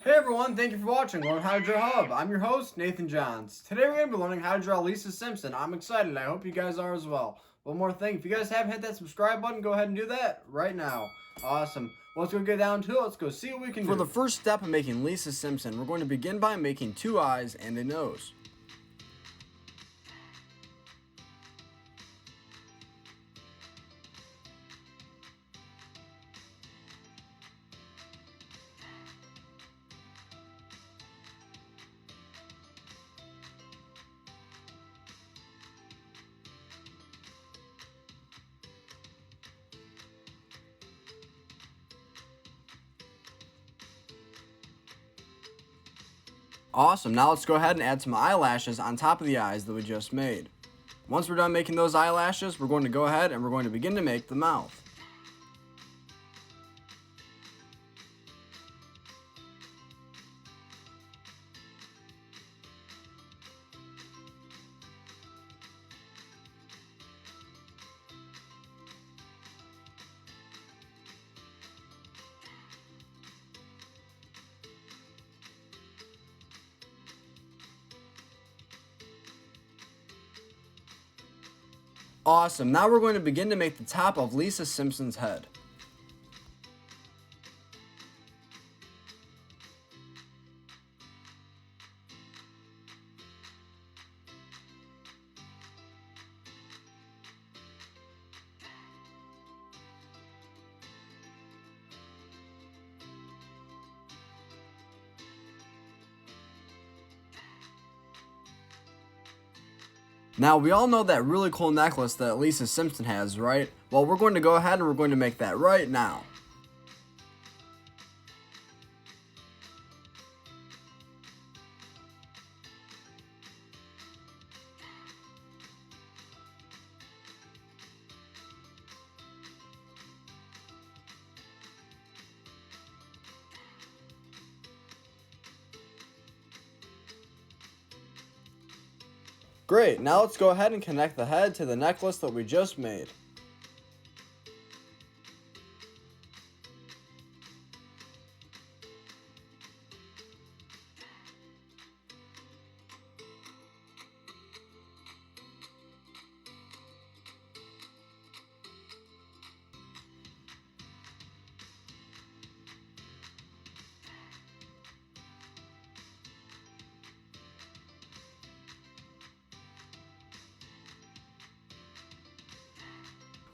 Hey everyone, thank you for watching Learn How to Draw Hub. I'm your host, Nathan Johns. Today we're going to be learning how to draw Lisa Simpson. I'm excited. I hope you guys are as well. One more thing, if you guys haven't hit that subscribe button, go ahead and do that right now. Awesome. Well, let's go get down to it. Let's go see what we can do. For the first step of making Lisa Simpson, we're going to begin by making 2 eyes and a nose. Awesome, now let's go ahead and add some eyelashes on top of the eyes that we just made. Once we're done making those eyelashes, we're going to go ahead and we're going to begin to make the mouth. Awesome, now we're going to begin to make the top of Lisa Simpson's head. Now, we all know that really cool necklace that Lisa Simpson has, right? Well, we're going to go ahead and we're going to make that right now. Great, now let's go ahead and connect the head to the necklace that we just made.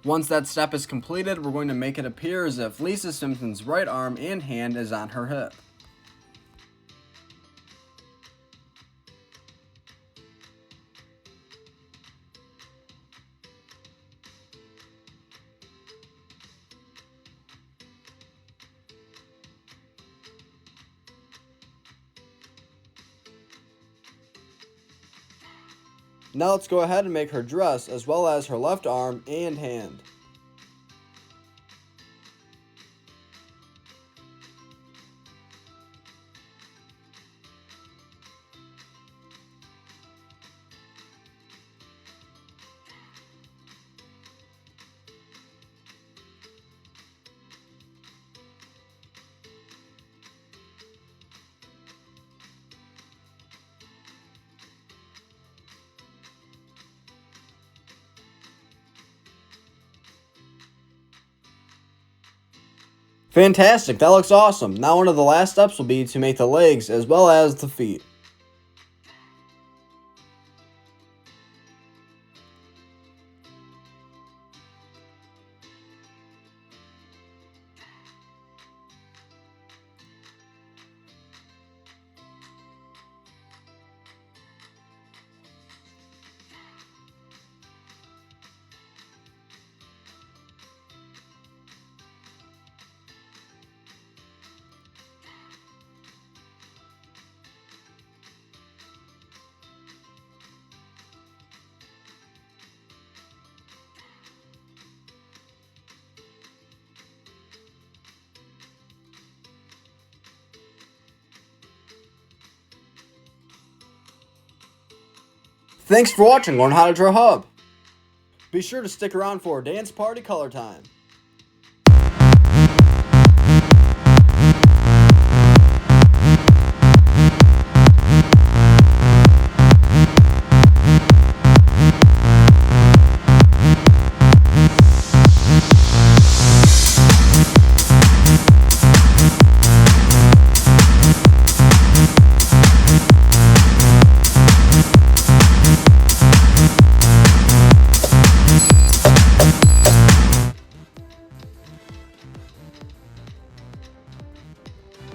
Once that step is completed, we're going to make it appear as if Lisa Simpson's right arm and hand is on her hip. Now let's go ahead and make her dress as well as her left arm and hand. Fantastic, that looks awesome. Now one of the last steps will be to make the legs as well as the feet. Thanks for watching Learn How to Draw Hub. Be sure to stick around for Dance Party Color Time.